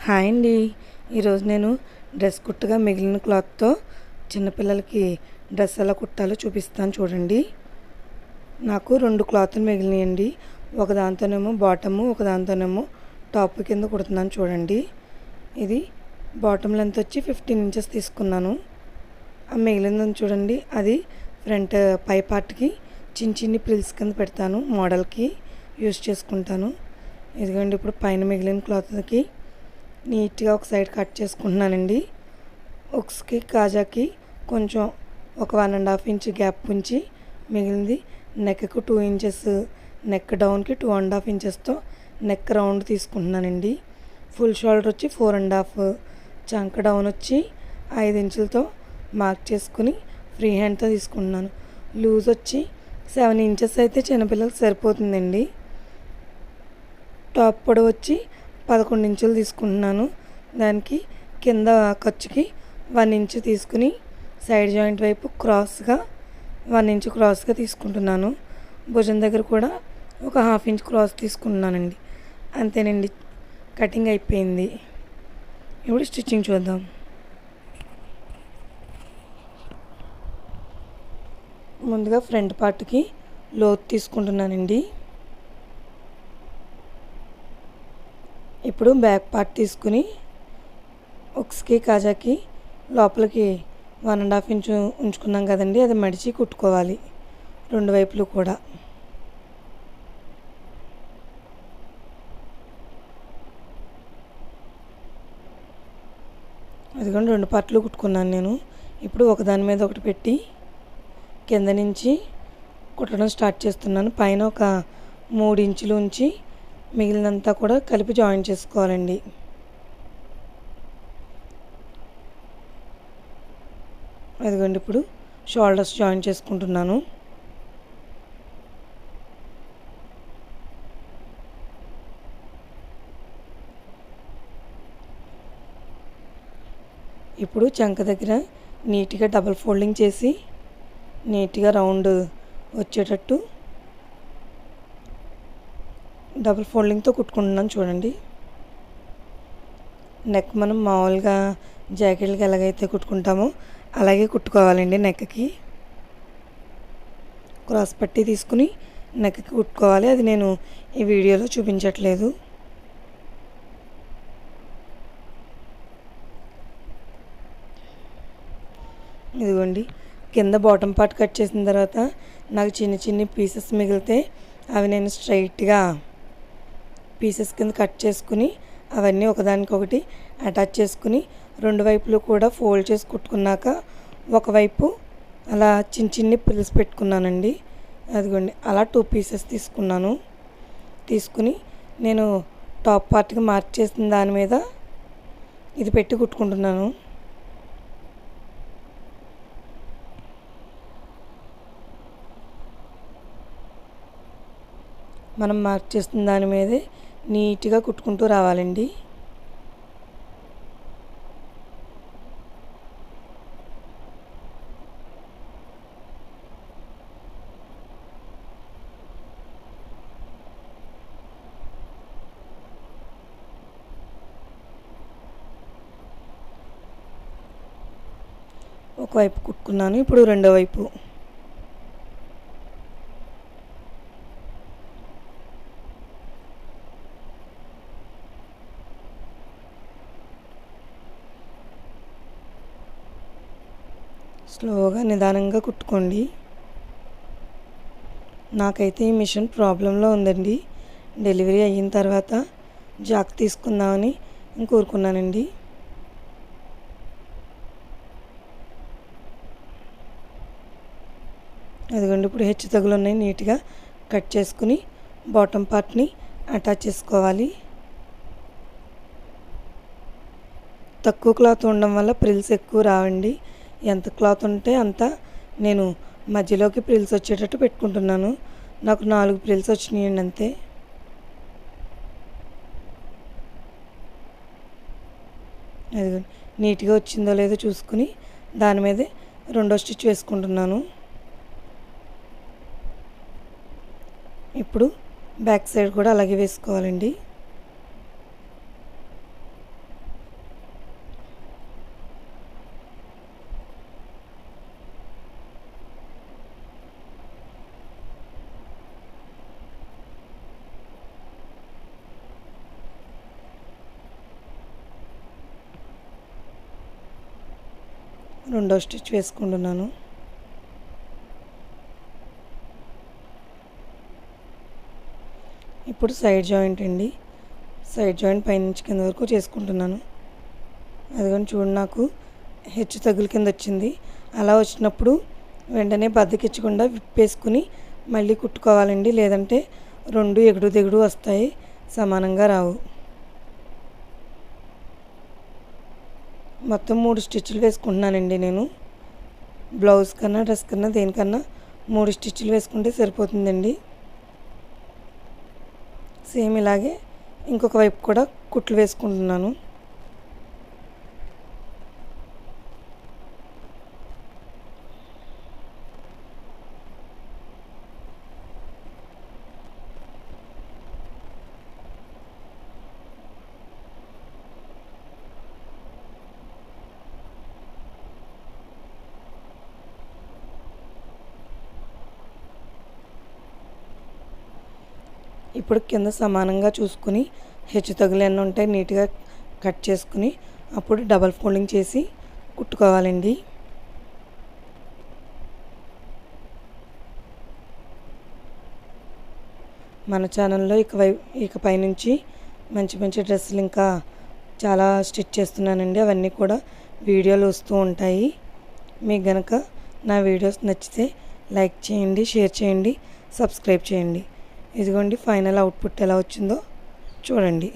Hi అండి. ఈరోజు నేను డ్రెస్ కుట్టగా మిగిలిన క్లాత్తో చిన్నపిల్లలకి డ్రెస్ ఎలా కుట్టాలో చూపిస్తాను చూడండి. నాకు 2 క్లాత్లు మిగిలినాయండి. ఒక దాంతోనేమో బాటము, ఒక దాంతోనేమో టాప్ కింద కుడుతున్నాను చూడండి. ఇది బాటమ్ లెంత్ వచ్చి 15 ఇంచెస్ తీసుకున్నాను. ఆ మిగిలిందని చూడండి, అది ఫ్రంట్ పై పార్ట్కి చిన్ని ప్రిల్స్ కింద పెడతాను, మోడల్కి యూజ్ చేసుకుంటాను. ఇదిగోండి, ఇప్పుడు పైన మిగిలిన క్లాత్కి నీట్గా ఒక సైడ్ కట్ చేసుకుంటున్నానండి. ఉక్స్కి కాజాకి కొంచెం ఒక 1.5 ఇంచ్ గ్యాప్ ఉంచి మిగిలింది నెక్కి 2 ఇంచెస్, నెక్ డౌన్కి 2.5 ఇంచెస్తో నెక్ రౌండ్ తీసుకుంటున్నానండి. ఫుల్ షోల్డర్ వచ్చి 4.5, చంక డౌన్ వచ్చి 5 ఇంచులతో మార్క్ చేసుకుని ఫ్రీ హ్యాండ్తో తీసుకుంటున్నాను. లూజ్ వచ్చి 7 ఇంచెస్ అయితే చిన్నపిల్లలకి సరిపోతుందండి. టాప్ పొడవు వచ్చి 11 ఇంచులు తీసుకుంటున్నాను. దానికి కింద ఖర్చుకి 1 ఇంచు తీసుకుని సైడ్ జాయింట్ వైపు క్రాస్గా 1 ఇంచు క్రాస్గా తీసుకుంటున్నాను. భుజం దగ్గర కూడా ఒక 1/2 ఇంచ్ క్రాస్ తీసుకుంటున్నానండి. అంతేనండి, కటింగ్ అయిపోయింది. ఇప్పుడు స్టిచ్చింగ్ చూద్దాం. ముందుగా ఫ్రంట్ పార్ట్కి లోతు తీసుకుంటున్నానండి. ఇప్పుడు బ్యాక్ పార్ట్ తీసుకుని ఉక్స్కి కాజాకి లోపలికి 1.5 ఇంచు ఉంచుకున్నాం కదండి, అది మడిచి కుట్టుకోవాలి 2 వైపులు కూడా. అదిగోండి, 2 పార్ట్లు కుట్టుకున్నాను నేను. ఇప్పుడు ఒకదాని మీద ఒకటి పెట్టి కింద నుంచి కుట్టడం స్టార్ట్ చేస్తున్నాను. పైన ఒక 3 ఇంచులు ఉంచి మిగిలినంతా కూడా కలిపి జాయిన్ చేసుకోవాలండి. అదిగోండి, ఇప్పుడు షోల్డర్స్ జాయిన్ చేసుకుంటున్నాను. ఇప్పుడు చంక దగ్గర నీట్గా డబల్ ఫోల్డింగ్ చేసి నీట్గా రౌండ్ వచ్చేటట్టు డబుల్ ఫోల్డింగ్తో కుట్టుకుంటున్నాను చూడండి. నెక్ మనం మామూలుగా జాకెట్లకి ఎలాగైతే కుట్టుకుంటామో అలాగే కుట్టుకోవాలండి. నెక్కి క్రాస్ పట్టి తీసుకుని నెక్కి కుట్టుకోవాలి. అది నేను ఈ వీడియోలో చూపించట్లేదు. ఇదిగోండి, కింద బాటమ్ పార్ట్ కట్ చేసిన తర్వాత నాకు చిన్ని పీసెస్ మిగిలితే అవి నేను స్ట్రైట్గా పీసెస్ కింద కట్ చేసుకుని అవన్నీ ఒకదానికొకటి అటాచ్ చేసుకుని 2 వైపులు కూడా ఫోల్డ్ చేసి కుట్టుకున్నాక ఒకవైపు అలా చిన్ని ప్రిల్స్ పెట్టుకున్నానండి. అదిగోండి, అలా 2 పీసెస్ తీసుకున్నాను. తీసుకుని నేను టాప్ పార్ట్కి మార్క్ చేసిన దాని మీద ఇది పెట్టి కుట్టుకుంటున్నాను. మనం మార్క్ చేస్తున్న దాని మీదే నీట్గా కుట్టుకుంటూ రావాలండి. ఒకవైపు కుట్టుకున్నాను, ఇప్పుడు రెండో వైపు. స్లోగా నిదానంగా కుట్టుకోండి. నాకైతే ఈ మిషన్ ప్రాబ్లంలో ఉందండి. డెలివరీ అయిన తర్వాత జాక్ తీసుకుందామని కోరుకున్నానండి. అదిగోండి, ఇప్పుడు హెచ్చు తగులు ఉన్నాయి. నీట్గా కట్ చేసుకుని బాటమ్ పార్ట్ని అటాచ్ చేసుకోవాలి. తక్కువ క్లాత్ ఉండడం వల్ల ప్రిల్స్ ఎక్కువ రావండి. ఎంత క్లాత్ ఉంటే అంత నేను మధ్యలోకి ప్రిల్స్ వచ్చేటట్టు పెట్టుకుంటున్నాను. నాకు 4 ప్రిల్స్ వచ్చినాయండి అంతే. అది నీట్గా వచ్చిందో లేదో చూసుకుని దాని మీదే రెండో స్టిచ్ వేసుకుంటున్నాను. ఇప్పుడు బ్యాక్ సైడ్ కూడా అలాగే వేసుకోవాలండి. రెండో స్టిచ్ వేసుకుంటున్నాను. ఇప్పుడు సైడ్ జాయింట్ అండి. సైడ్ జాయింట్ పైనుంచి కింద వరకు చేసుకుంటున్నాను. అదిగోని చూడండి, నాకు హెచ్చు తగులు కింద వచ్చింది. అలా వచ్చినప్పుడు వెంటనే బద్దకిచ్చకుండా విప్పేసుకుని మళ్ళీ కుట్టుకోవాలండి. లేదంటే రెండు ఎగుడు దిగుడు వస్తాయి, సమానంగా రావు. మొత్తం 3 స్టిచ్లు వేసుకుంటున్నానండి నేను. బ్లౌజ్ కన్నా డ్రెస్ కన్నా దేనికన్నా 3 స్టిచ్లు వేసుకుంటే సరిపోతుందండి. సేమ్ ఇలాగే ఇంకొక వైపు కూడా కుట్లు వేసుకుంటున్నాను. ఇప్పుడు కింద సమానంగా చూసుకుని హెచ్చు తగులు ఎన్ని ఉంటాయి నీట్గా కట్ చేసుకుని అప్పుడు డబల్ ఫోల్డింగ్ చేసి కుట్టుకోవాలండి. మన ఛానల్లో ఇకపై నుంచి మంచి మంచి డ్రెస్సులు ఇంకా చాలా స్టిచ్ చేస్తున్నానండి. అవన్నీ కూడా వీడియోలు వస్తూ ఉంటాయి. మీకు గనక నా వీడియోస్ నచ్చితే లైక్ చేయండి, షేర్ చేయండి, సబ్స్క్రైబ్ చేయండి. ఇదిగోండి ఫైనల్ అవుట్పుట్ ఎలా వచ్చిందో చూడండి.